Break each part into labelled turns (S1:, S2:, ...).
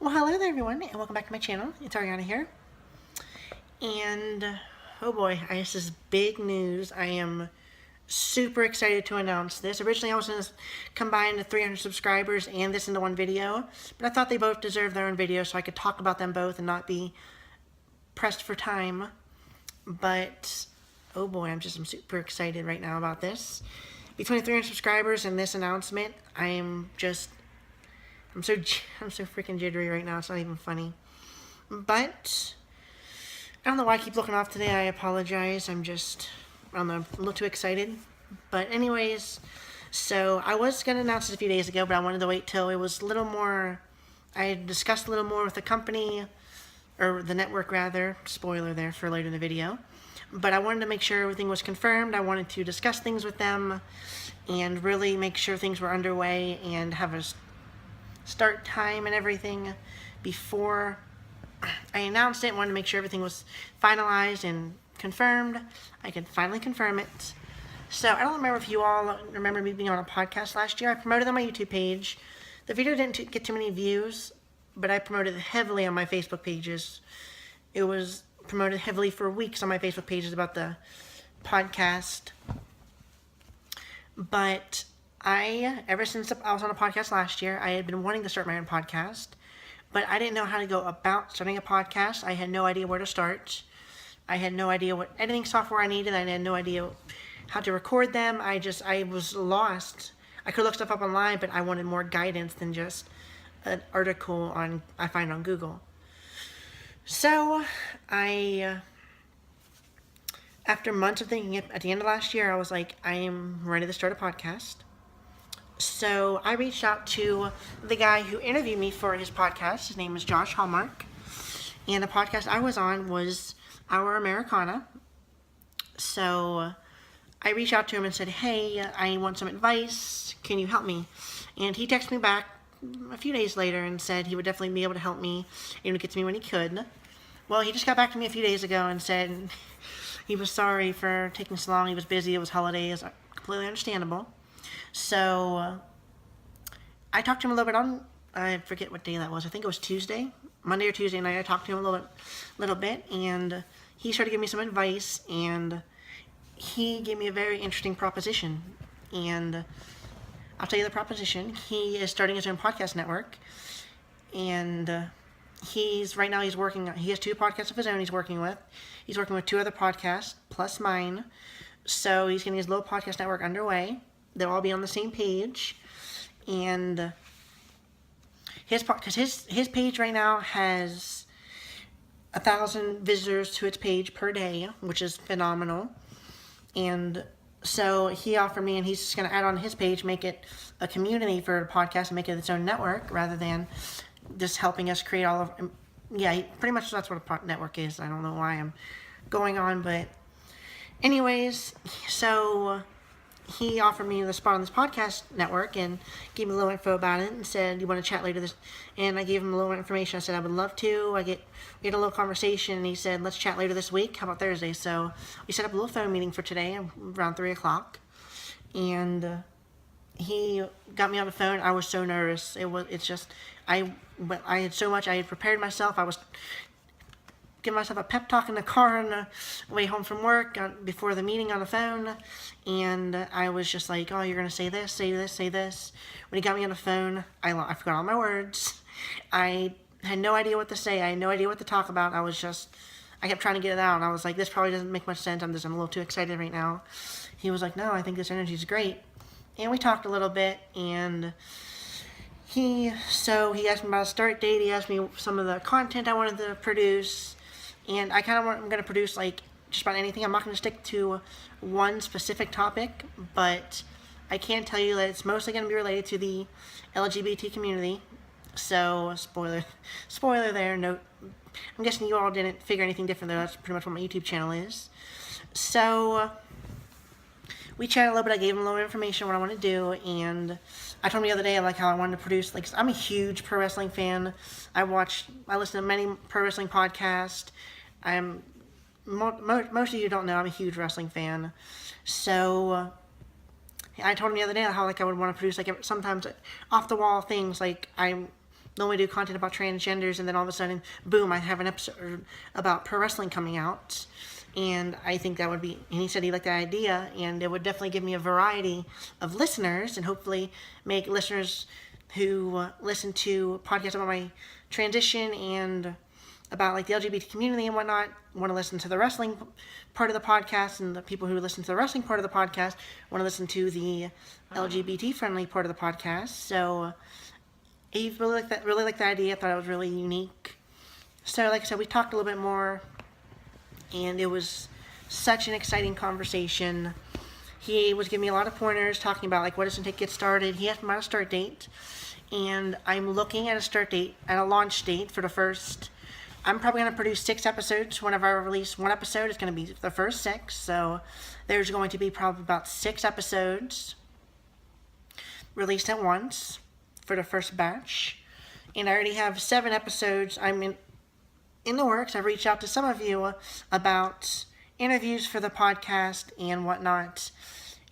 S1: Well, hello there everyone, and welcome back to my channel. It's Ariana here. And, oh boy, this is big news. I am super excited to announce this. Originally I was going to combine the 300 subscribers and this into one video, but I thought they both deserved their own video so I could talk about them both and not be pressed for time. But, oh boy, I'm super excited right now about this. Between 300 subscribers and this announcement, I'm so freaking jittery right now. It's not even funny. But I don't know why I keep looking off today. I apologize. I don't know, a little too excited. But anyways, so I was going to announce this a few days ago, but I wanted to wait till it was a little more, I had discussed a little more with the company, or the network rather. Spoiler there for later in the video. But I wanted to make sure everything was confirmed. I wanted to discuss things with them and really make sure things were underway and have a start time and everything before I announced it. I wanted to make sure everything was finalized and confirmed. I could finally confirm it. So I don't remember if you all remember me being on a podcast last year. I promoted on my YouTube page. The video didn't get too many views, but I promoted it heavily on my Facebook pages. It was promoted heavily for weeks on my Facebook pages about the podcast. But ever since I was on a podcast last year, I had been wanting to start my own podcast, but I didn't know how to go about starting a podcast. I had no idea where to start. I had no idea what editing software I needed. I had no idea how to record them. I was lost. I could look stuff up online, but I wanted more guidance than just an article I find on Google. So after months of thinking, at the end of last year, I was like, I am ready to start a podcast. So I reached out to the guy who interviewed me for his podcast. His name is Josh Hallmark. And the podcast I was on was Our Americana. So I reached out to him and said, hey, I want some advice. Can you help me? And he texted me back a few days later and said he would definitely be able to help me and would get to me when he could. Well, he just got back to me a few days ago and said he was sorry for taking so long. He was busy. It was holidays. Completely understandable. So I talked to him a little bit I forget what day that was. I think it was Tuesday, Monday or Tuesday night. I talked to him a little bit, and he started giving me some advice, and he gave me a very interesting proposition. And I'll tell you the proposition. He is starting his own podcast network, and right now he's working. He has 2 podcasts of his own he's working with. He's working with 2 other podcasts plus mine. So he's getting his little podcast network underway. They'll all be on the same page, and his page right now has 1,000 visitors to its page per day, which is phenomenal. And so he offered me, and he's just going to add on his page, make it a community for a podcast and make it its own network rather than just helping us create all of. Yeah, pretty much that's what a network is. I don't know why I'm going on, but anyways, so he offered me the spot on this podcast network and gave me a little info about it and said, you want to chat later this? And I gave him a little information. I said, I would love to. We had a little conversation, and he said, let's chat later this week. How about Thursday? So we set up a little phone meeting for today around 3 o'clock. And he got me on the phone. I was so nervous. I had so much. I had prepared myself. I was give myself a pep talk in the car on the way home from work before the meeting on the phone, and I was just like, oh, you're going to say this, say this, say this. When he got me on the phone, I forgot all my words. I had no idea what to say. I had no idea what to talk about. I kept trying to get it out, and I was like, this probably doesn't make much sense. I'm a little too excited right now. He was like, no, I think this energy is great. And we talked a little bit, and he asked me about a start date. He asked me some of the content I wanted to produce. And I'm going to produce just about anything. I'm not going to stick to one specific topic, but I can tell you that it's mostly going to be related to the LGBT community. So, spoiler there. No, I'm guessing you all didn't figure anything different though. That's pretty much what my YouTube channel is. So, we chatted a little bit. I gave him a little information what I want to do, and I told him the other day how I wanted to produce. I'm a huge pro wrestling fan. I listen to many pro wrestling podcasts. Most of you don't know I'm a huge wrestling fan. So I told him the other day how I would want to produce sometimes off the wall things. normally do content about transgenders, and then all of a sudden, boom, I have an episode about pro wrestling coming out. And I think that would be, and he said he liked the idea, and it would definitely give me a variety of listeners, and hopefully make listeners who listen to podcasts about my transition and about like the LGBT community and whatnot want to listen to the wrestling part of the podcast, and the people who listen to the wrestling part of the podcast want to listen to the LGBT friendly part of the podcast. So he really liked the idea. I thought it was really unique. So like I said, we talked a little bit more, and it was such an exciting conversation. He was giving me a lot of pointers, talking about like what does it take to get started. He asked me about a start date, and I'm looking at a launch date for the first. I'm probably going to produce 6 episodes. Whenever I release one episode, it's going to be the first 6. So there's going to be probably about 6 episodes released at once for the first batch. And I already have 7 episodes I'm in the works. I've reached out to some of you about interviews for the podcast and whatnot.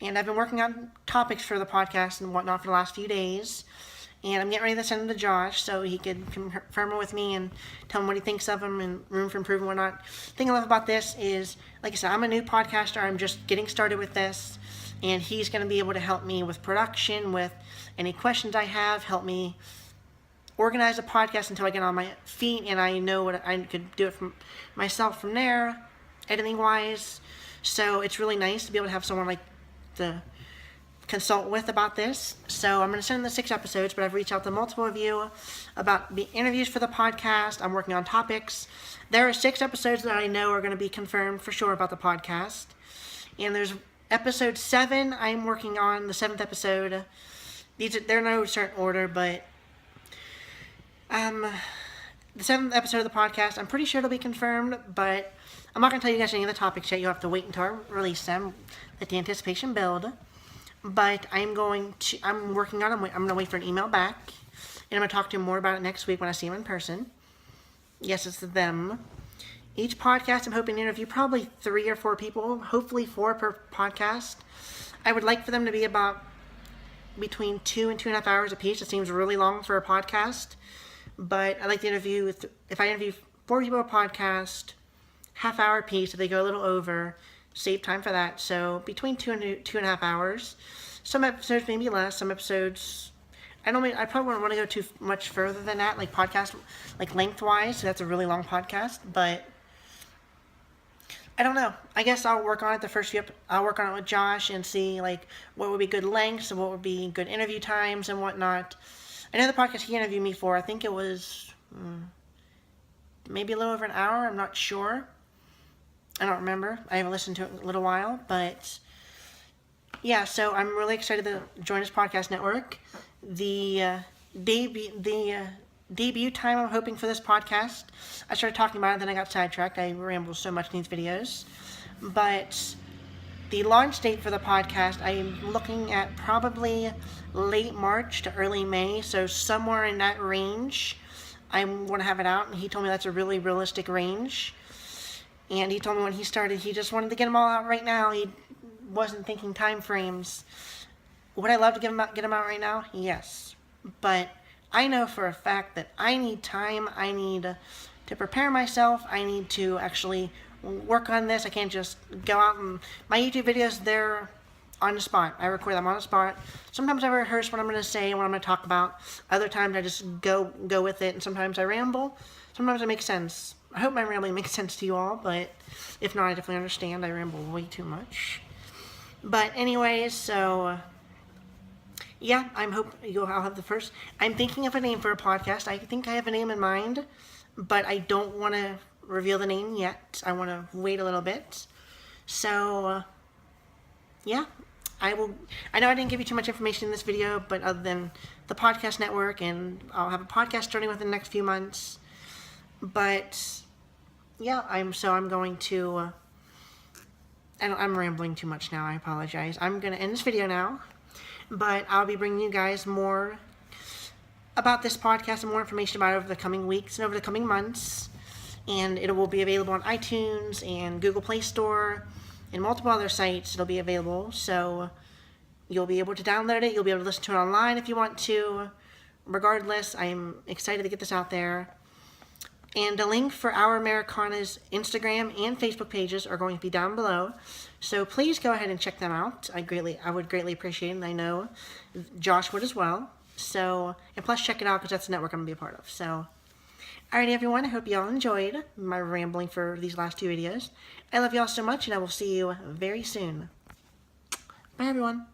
S1: And I've been working on topics for the podcast and whatnot for the last few days. And I'm getting ready to send them to Josh so he could confirm it with me and tell him what he thinks of them and room for improvement and whatnot. The thing I love about this is, like I said, I'm a new podcaster. I'm just getting started with this. And he's going to be able to help me with production, with any questions I have, help me organize a podcast until I get on my feet and I know what I could do it from myself from there, editing wise. So it's really nice to be able to have someone like to consult with about this. So I'm going to send the 6 episodes, but I've reached out to multiple of you about the interviews for the podcast. I'm working on topics. There are 6 episodes that I know are going to be confirmed for sure about the podcast. And there's episode 7 I'm working on, the 7th episode. They're in no certain order, but the 7th episode of the podcast, I'm pretty sure it'll be confirmed, but I'm not going to tell you guys any of the topics yet. You'll have to wait until I release them, let the anticipation build. But I'm working on it. I'm going to wait for an email back, and I'm going to talk to him more about it next week when I see him in person. Yes, it's them. Each podcast, I'm hoping to interview probably 3 or 4 people, hopefully 4 per podcast. I would like for them to be about between 2 and 2.5 hours a piece. It seems really long for a podcast, but I like to interview, if I interview 4 people a podcast, half-hour piece. If they go a little over, save time for that. So between 2 and 2.5 hours. Some episodes maybe less. Some episodes, I probably wouldn't want to go too much further than that, like podcast, like lengthwise. So that's a really long podcast, but I don't know. I guess I'll work on it the first few. I'll work on it with Josh and see like what would be good lengths and what would be good interview times and whatnot. I know the podcast he interviewed me for, I think it was maybe a little over an hour. I'm not sure. I don't remember. I haven't listened to it in a little while, but yeah. So I'm really excited to join this podcast network. The debut time I'm hoping for this podcast. I started talking about it, then I got sidetracked. I ramble so much in these videos. But the launch date for the podcast, I'm looking at probably late March to early May, so somewhere in that range. I want to have it out, and he told me that's a really realistic range. And he told me when he started, he just wanted to get them all out right now. He wasn't thinking time frames. Would I love to get them out right now? Yes. But I know for a fact that I need time. I need to prepare myself. I need to actually work on this. I can't just go out and... My YouTube videos, they're on the spot. I record them on the spot. Sometimes I rehearse what I'm going to say and what I'm going to talk about. Other times I just go with it. And sometimes I ramble. Sometimes it makes sense. I hope my rambling makes sense to you all, but if not, I definitely understand. I ramble way too much. But anyways, so yeah, I'll have the first. I'm thinking of a name for a podcast. I think I have a name in mind, but I don't want to reveal the name yet. I want to wait a little bit. So yeah, I know I didn't give you too much information in this video, but other than the podcast network, and I'll have a podcast starting within the next few months. But yeah, I'm going to, I'm rambling too much now, I apologize. I'm going to end this video now, but I'll be bringing you guys more about this podcast and more information about it over the coming weeks and over the coming months. And it will be available on iTunes and Google Play Store and multiple other sites. It'll be available, so you'll be able to download it. You'll be able to listen to it online if you want to, regardless, I'm excited to get this out there. And the link for our Americana's Instagram and Facebook pages are going to be down below. So please go ahead and check them out. I would greatly appreciate it, and I know Josh would as well. So, and plus check it out because that's the network I'm going to be a part of. So, alrighty everyone, I hope you all enjoyed my rambling for these last 2 videos. I love you all so much, and I will see you very soon. Bye everyone.